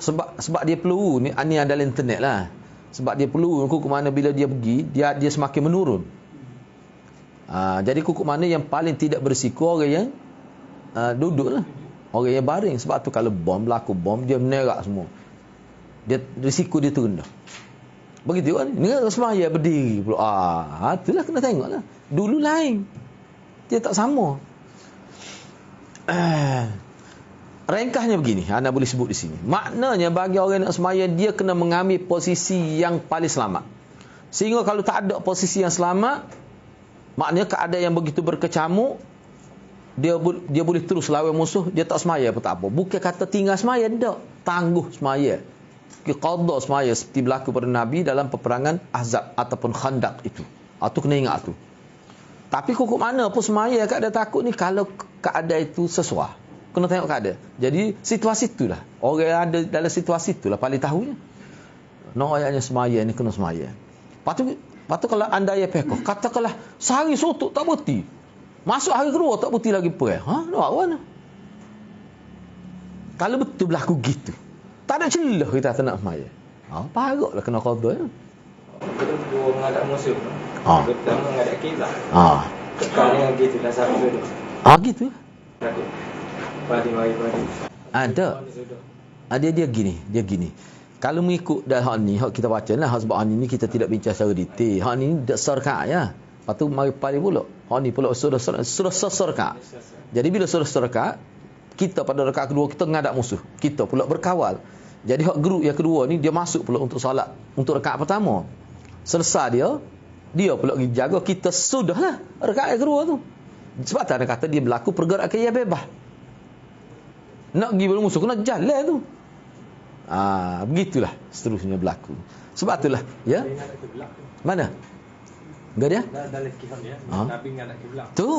Sebab dia peluru ni adalah internet lah. Sebab dia peluru kukuk mana bila dia pergi, dia semakin menurun. Jadi kukuk mana yang paling tidak berisiko orang yang duduk lah. Orang yang baring. Sebab tu kalau berlaku bom, dia menerak semua. Risiko dia tu rendah. Begitu kan? Ni kan semaya berdiri pula. Itulah kena tengok lah. Dulu lain. Dia tak sama. Ringkasnya begini. Anda boleh sebut di sini. Maknanya bagi orang nak semaya, dia kena mengambil posisi yang paling selamat. Sehingga kalau tak ada posisi yang selamat, maknanya keadaan yang begitu berkecamuk, dia boleh terus lawan musuh, dia tak semaya pun tak apa. Bukan kata tinggal semaya, tak. Tangguh semaya. Qadha semaya seperti berlaku pada Nabi dalam peperangan Ahzab ataupun Khandaq itu. Itu kena ingat tu. Tapi kukuk mana pun semaya keadaan takut ni, kalau keadaan itu sesuai. Kena tengok keadaan. Jadi situasi itulah. Orang yang ada dalam situasi itulah paling tahunya. No ayatnya semaya ni kena semaya. Lepas tu kalau anda ya pekoh, katakanlah sehari sotok tak berhenti. Masuk hari kedua tak berhenti lagi perang. Nak buat mana? Kalau betul berlaku gitu, tak ada celah kita tak nak semaya. Parutlah kena qadha ya. Kedua menghadap musuh. Pertama menghadap kiblat. Tekal dengan gitu dah satu duduk. Gitu. Takut. Mari. Ada. Dia gini. Kalau mengikut dah hak ni, hak kita baca lah, hak sebab hak ni kita tidak bincang secara detail. Hak ni dak serkat ya. Lepas tu mari pali pula. Hak ni pula sudah serkat. Jadi bila sudah serkat, kita pada rakaat kedua kita menghadap musuh. Kita pula berkawal. Jadi hak geruk yang kedua ni dia masuk pula untuk solat, untuk rakaat pertama. Selesai dia pula pergi jaga, kita sudahlah rakaat yang kedua tu. Sebab tak ada kata dia berlaku pergerakan yang bebas. Nak pergi pada musuh kena jalan tu. Begitulah seterusnya berlaku. Sebab itulah ya. Mana? Enggak dia? Dalam kisah dia, Nabi ngadap kiblat. Tu.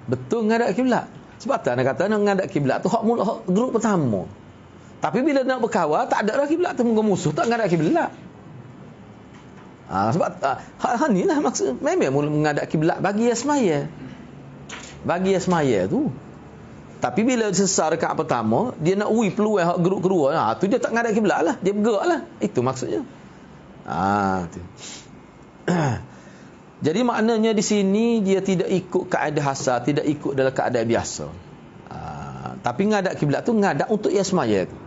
Betul ngadap kiblat. Sebab tak nak kata nak ngadap kiblat tu hak geruk pertama. Tapi bila nak berkawal, tak ada dah kiblat tu, muka musuh tak ngadap kiblat. Sebab hal ni lah maksud. Memang mula menghadap kiblat bagi yang semaya. Bagi yang semaya tu. Tapi bila sesar rakaat pertama, dia nak peluang hak geruk kedua, tu dia tak ngadap kiblat lah. Dia bergerak lah. Itu maksudnya. Tu. Jadi maknanya di sini dia tidak ikut keadaan hasar, tidak ikut dalam keadaan biasa. Tapi ngadap kiblat tu ngadap untuk yang semaya tu.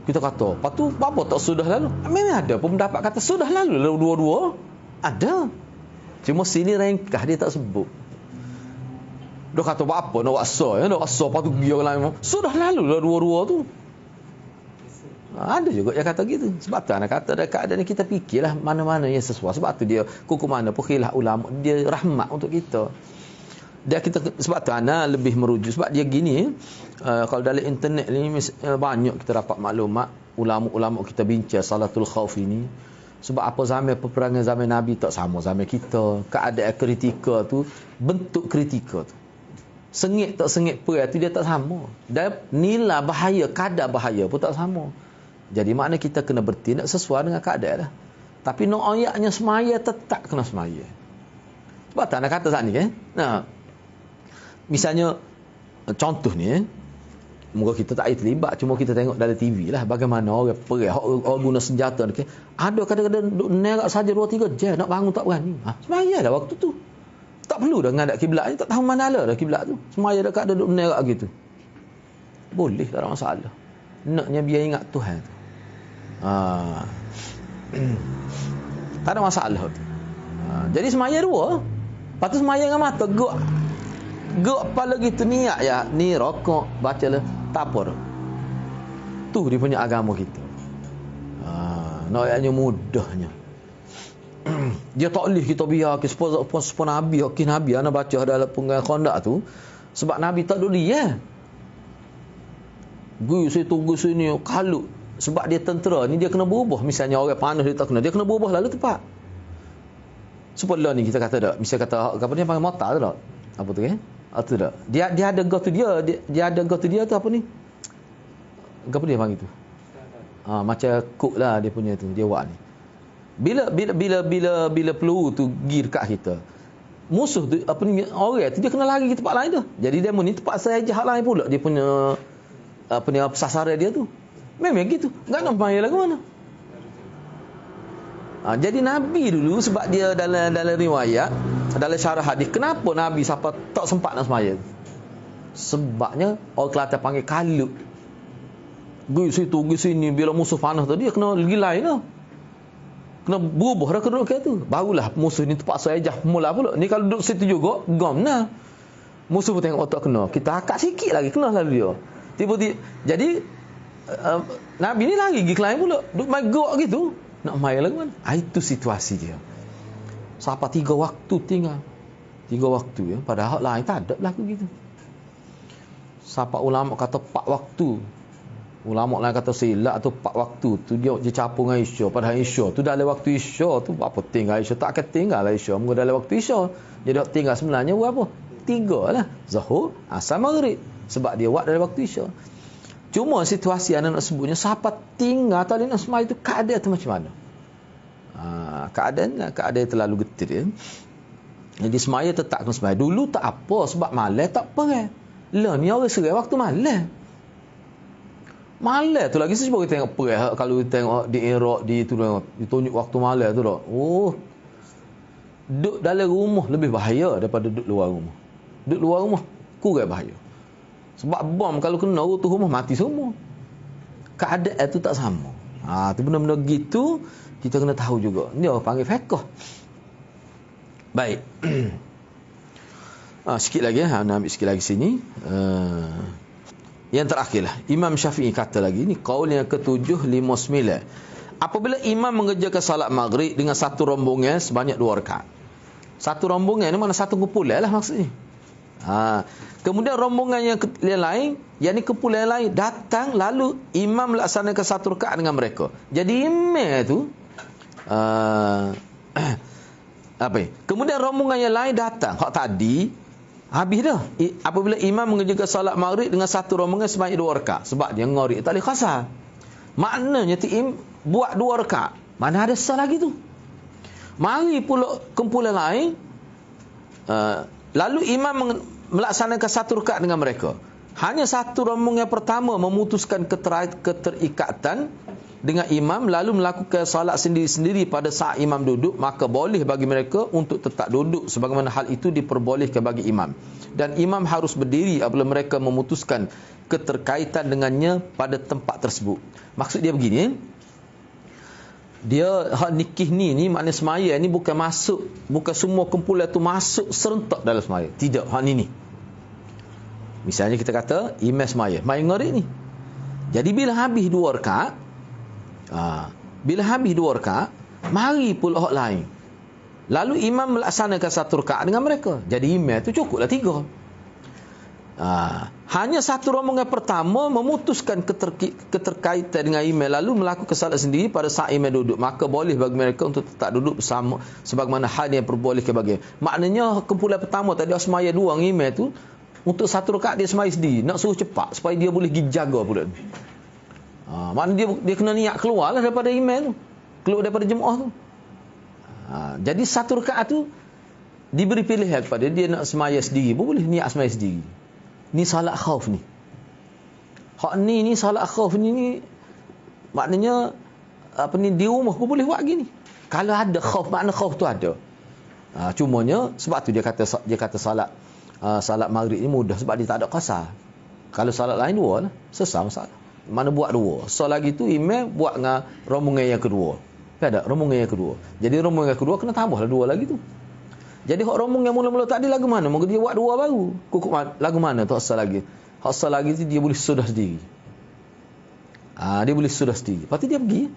Kita kata, lepas tu apa tak sudah lalu? Memang ada pun pendapat kata sudah lalu dua-dua. Ada. Cuma sini ringkas dia tak sebut. Dia kata apa nak wasa ya, nak wasa lepas tu pergi orang lain. Sudah lalu dua-dua tu. Ada juga yang kata gitu. Sebab tu anak kata ada keadaan ni kita fikirlah mana-mana yang sesuai. Sebab tu dia kuku mana pun khilaf ulama, dia rahmat untuk kita. Dia kita sebab tu anak lebih merujuk sebab dia gini kalau dalam internet ni banyak kita dapat maklumat ulama-ulama kita bincang salatul khauf ini. Sebab apa zaman peperangan zaman Nabi tak sama zaman kita. Keadaan kritikal tu, bentuk kritikal tu. Sengit tak sengit perang tu dia tak sama. Dan nilai bahaya, kadar bahaya pun tak sama. Jadi makna kita kena bertindak sesuai dengan keadaan lah. Tapi no ayatnya semaya tetap kena semaya. Sebab tak nak kata saat ni Nah, misalnya contoh ni moga kita tak terlibat, cuma kita tengok dalam TV lah bagaimana orang perang, orang guna senjata ni. Ada kadang-kadang duk nerak saja 2-3 jam nak bangun tak berani. Semayalah waktu tu. Tak perlu dah ngadap kiblat ni, tak tahu mana lah dah kiblat tu. Semaya dekat ada duk nerak gitu. Boleh, tak ada masalah. Naknya biar ingat Tuhan tu. Tak ada masalah tu. Jadi semaya dua. Lepas tu semaya dengan mata gok kepala gitu niat ya, ni rokok bacalah tak apa dah. Tu dia punya agama kita. Naknya mudahnya. Dia tak boleh kita biar ke sepuluh Nabi, Nabi ana baca dalam penggal kondak tu sebab Nabi tak dulu ya. Gue saya tunggu sini kalut sebab dia tentera ni dia kena berubah. Misalnya orang panas dia tak kena, dia kena berubah lalu tepat. Sebelah ni kita kata tak, misal kata apa dia panggil motor tu tak? Apa tu tu tak? Dia ada go tu dia ada go tu dia tu apa ni? Apa dia panggil tu? Macam cook lah dia punya tu, dia buat ni. Bila peluru tu pergi dekat kita. Musuh tu apa ni orang tu dia kena lari ke tempat lain tu. Jadi dia ni tempat saya jahat lain pula dia punya apa ni sasaran dia tu. Memang gitu. Enggak nak bayar lagu mana. Jadi Nabi dulu sebab dia dalam riwayat, dalam syarah hadis, kenapa Nabi siapa tak sempat nak sembahyang? Sebabnya orang Kelantan panggil kalut. Pergi sini bila musuh panas tu dia kena pergi lain lah. Kena berubah dah kedudukan tu. Barulah musuh ni terpaksa ejah mula pula. Ni kalau duduk situ juga, gom nah. Musuh pun tengok otak kena. Kita akak sikit lagi kena lalu dia. Tiba-tiba jadi Nabi ni lari pergi lain pula. Duk main gok gitu. Nak main lagi mana? Itu situasi dia. Sampai 3 waktu tinggal. 3 waktu ya. Padahal lain tak ada berlaku gitu. Sampai ulama kata 4 waktu. Ulama lain kata silap tu 4 waktu. Tu dia capung dengan Isya. Padahal Isya tu dalam waktu Isya tu apa tinggal Isya. Tak akan tinggal lah Isya. Mungkin dalam waktu Isya. Jadi tinggal sebenarnya berapa? 3 lah. Zuhur, Asar, Maghrib. Sebab dia buat dalam waktu Isya. Cuma situasi anak nak sebutnya siapa tinggal atau nak semai itu keadaan tu macam mana? Keadaan terlalu getir ya. Jadi semaya tetap kena semai. Dulu tak apa sebab malam tak perang. Lah ni orang serai waktu malam. Malam tu lagi sebab kita tengok perang kalau kita tengok di Iraq ditunjuk waktu malam tu dah. Duduk dalam rumah lebih bahaya daripada duduk luar rumah. Duduk luar rumah kurang bahaya. Sebab bom kalau kena tu rumah mati semua. Keadaan tu tak sama. Tu benar-benar gitu kita kena tahu juga. Ni orang panggil fiqh. Baik. Sikit lagi nak ambil sikit lagi sini. Yang terakhirlah Imam Syafi'i kata lagi ni qaul yang ke-759. Apabila imam mengerjakan salat maghrib dengan satu rombongan sebanyak 2 rakaat. Satu rombongan ni mana satu kumpulan lah maksudnya. Kemudian rombongan yang lain, yakni kumpulan lain datang lalu imam melaksanakan satu rakaat dengan mereka. Jadi imam tu kemudian rombongan yang lain datang. Hak tadi habis dah. Apabila imam mengerjakan salat maghrib dengan satu rombongan sebanyak 2 rakaat. Sebab dia ngori tak boleh khasar. Maknanya buat 2 rakaat. Mana ada sah lagi tu. Mari pula kumpulan lain lalu imam melaksanakan satu rakaat dengan mereka. Hanya satu rombongan pertama memutuskan keterikatan dengan imam lalu melakukan salat sendiri-sendiri pada saat imam duduk, maka boleh bagi mereka untuk tetap duduk sebagaimana hal itu diperbolehkan bagi imam. Dan imam harus berdiri apabila mereka memutuskan keterkaitan dengannya pada tempat tersebut. Maksud dia begini, dia hak nikih ni maknanya semaya ni bukan masuk, bukan semua kumpulan tu masuk serentak dalam semaya. Tidak, hak ni. Misalnya kita kata imam semaya, mai ngorek ni. Jadi bila habis 2 rakaat, mari pula hak lain. Lalu imam melaksanakan 1 rakaat dengan mereka. Jadi imam tu cukuplah 3. Hanya 1 rombongan pertama memutuskan keterkaitan dengan imam lalu melakukan salat sendiri pada saat imam duduk, maka boleh bagi mereka untuk tetap duduk bersama sebagaimana hal yang perbolehkan bagi. Maknanya kumpulan pertama tadi semaya 2 dengan imam tu, untuk 1 rakaat dia semaya sendiri, nak suruh cepat supaya dia boleh pergi jaga pula. Maknanya dia kena niat keluar lah daripada imam tu, keluar daripada jemaah tu. Jadi 1 rakaat tu diberi pilihan kepada dia nak semaya sendiri pun boleh, niat semaya sendiri. Ni salat khauf ni. Hak ni salat khauf ni maknanya di rumah pun boleh buat gini. Kalau ada khauf, makna khauf tu ada. Cumanya sebab tu dia kata salat maghrib ni mudah sebab dia tak ada qasar. Kalau salat lain 2 lah, sesam salat. Mana buat 2. So lagi tu imam buat dengan rombongan yang kedua. Tak ada rombongan yang kedua. Jadi rombongan yang kedua kena tambahlah 2 lagi tu. Jadi hak rombongan yang mula-mula tak ada lagu mana, maka dia buat 2 baru. Kukuk lagu mana tak asal lagi. Hak asal lagi tu dia boleh sudah sendiri. Dia boleh sudah sendiri. Lepas tu dia pergi.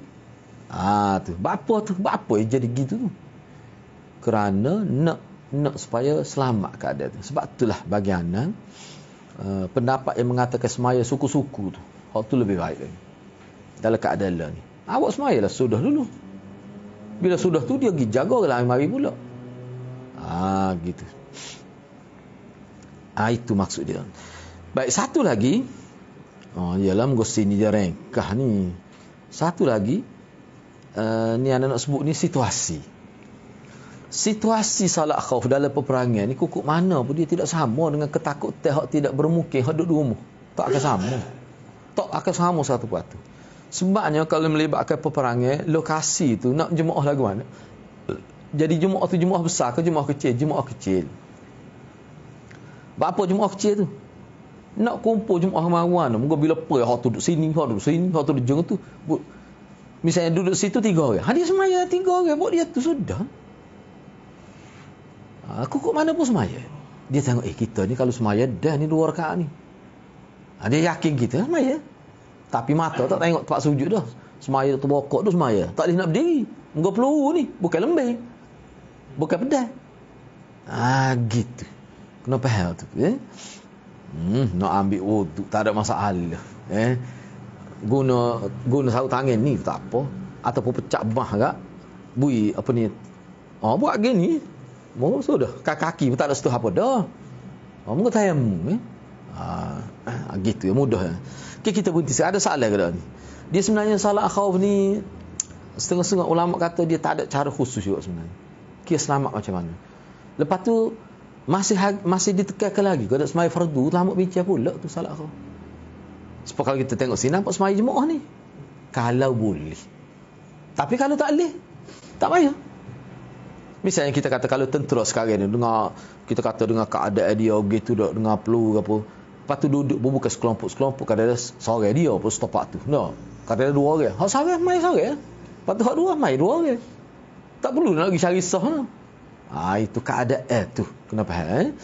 Tu. Bapa yang jadi gitu tu. Kerana nak supaya selamat keadaan tu. Sebab itulah bagianan pendapat yang mengatakan semaya suku-suku tu. Hak tu lebih baik lagi. Dalam keadaan ni. Awak semayalah sudah dulu. Bila sudah tu dia pergi jaga orang lain mari pula. Gitu. Itu maksud dia. Baik, satu lagi. Ialah menggosi ni dia rengkah ni. Satu lagi. Ni anak nak sebut ni situasi. Situasi salat khauf dalam peperangan ni kukuk mana pun dia tidak sama dengan ketakutan hak tidak bermukim hak duduk di rumah. Tak akan sama. Tak akan sama satu persatu. Sebabnya kalau melibatkan peperangan, lokasi tu nak jemaah lagu mana? Jadi jemaah tu jemaah besar ke jemaah kecil? Jemaah kecil. Berapa jemaah kecil tu? Nak kumpul jemaah mana? Moga bila pergi hak tu duduk sini, hak tu duduk jeng tu. Misalnya duduk situ 3 orang. Dia semaya 3 orang buat dia tu sudah. Kukuk mana pun semaya. Dia tengok kita ni kalau semaya dah ni 2 rakaat ni. Dia yakin kita semaya. Tapi mata tak tengok tempat sujud dah. Semaya tu bokok tu semaya. Tak boleh nak berdiri. Moga peluru ni, bukan lembing. Bukan pedang. Gitu. Kena faham tu. Nak ambil wuduk tak ada masalah. Guna sarung tangan ni tak apa. Ataupun pecah bah agak. Bui apa ni. Buat gini. Mau sudah. Kaki pun tak ada sentuh apa dah. Moga tayamum. Gitu ya, mudah. Kita berhenti. Ada soalan ke dah ni? Dia sebenarnya salat khauf ni setengah-setengah ulama kata dia tak ada cara khusus juga sebenarnya. Kira selamat macam mana. Lepas tu masih ditekankan lagi kalau semaya fardu ulama bincang pula tu salat khauf. Sebab kalau kita tengok sini nampak semaya jemaah ni. Kalau boleh. Tapi kalau tak boleh, tak payah. Misalnya kita kata kalau tentera sekarang ni kita kata dengan keadaan dia gitu dak dengan peluru apa. Lepas tu duduk bukan sekelompok-sekelompok kadang-kadang seorang dia pun stopak tu. Kadang-kadang 2 orang. Hak seorang mai seorang. Lepas tu hak 2 mai 2 orang. Tak perlu nak pergi cari sah. Itu keadaan tu. Kena faham.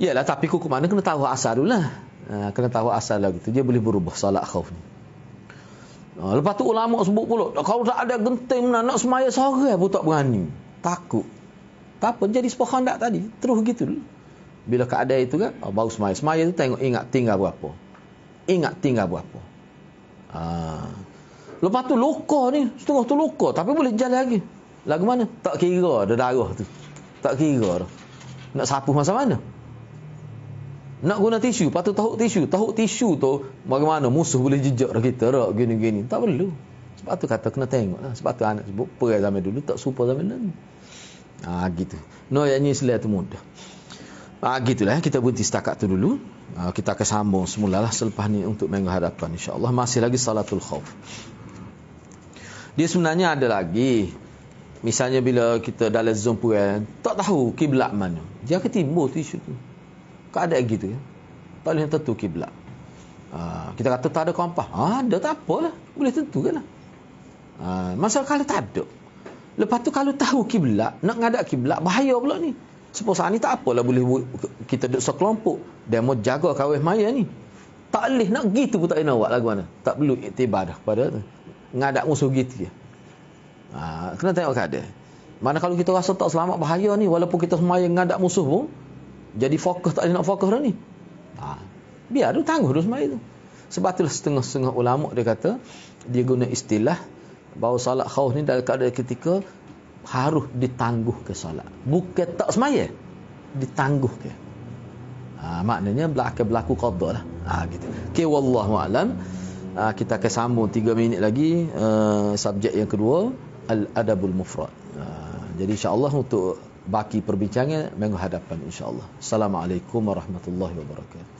Yalah tapi kukuk mana kena tahu asal dulu lah. Kena tahu asal lagi tu. Dia boleh berubah salat khauf ni. Lepas tu ulama sebut pula. Kalau tak ada genting nak semaya seorang pun tak berani. Takut. Tak apa. Jadi sepah khandak tadi. Terus gitu dulu. Bila keadaan itu kan, baru semaya. Semaya tu tengok ingat tinggal berapa. Lepas tu luka ni, setengah tu luka. Tapi boleh jalan lagi. Lagu mana? Tak kira ada darah tu. Tak kira dah. Nak sapu masa mana? Nak guna tisu. Lepas tu tahuk tisu tu, bagaimana musuh boleh jejak dah kita. Gini-gini. Tak perlu. Sebab tu kata kena tengok lah. Sebab tu anak sebut, perai zaman dulu, tak serupa zaman ni. Gitu. Yang ni Islam tu mudah. Gitulah kita berhenti setakat tu dulu. Kita akan sambung semula lah selepas ni untuk minggu hadapan insya-Allah. Masih lagi salatul khauf. Dia sebenarnya ada lagi. Misalnya bila kita dalam zon perang, tak tahu kiblat mana. Dia akan timbul tu isu tu. Keadaan gitu ya. Tak boleh tentu kiblat. Kita kata tak ada kompas. Ada, tak apalah. Boleh tentukan lah. Masalah kalau tak ada. Lepas tu kalau tahu kiblat, nak ngadak kiblat, bahaya pula ni. Seposa ni tak apalah boleh kita duduk sekelompok. Dia mau jaga kawin maya ni. Tak boleh nak gitu pun tak boleh nak buat lagu mana. Tak perlu iktibar dah pada tu. Ngadak musuh gitu je. Kena tengok keadaan. Mana kalau kita rasa tak selamat bahaya ni, walaupun kita semaya ngadak musuh pun, jadi fokus tak boleh nak fokus dah ni. Biar tu tangguh tu semaya tu. Sebab itulah setengah-setengah ulama dia kata, dia guna istilah bahawa salat khauf ni dalam keadaan ketika harus ditangguh ke salat. Bukan tak semaya, ditangguh ke. Maknanya berlaku qada lah. Gitu. Okay, wallahu a'lam. Kita akan sambung 3 minit lagi subjek yang kedua, al-adabul mufrad. Jadi insya-Allah untuk baki perbincangan minggu hadapan insya-Allah. Assalamualaikum warahmatullahi wabarakatuh.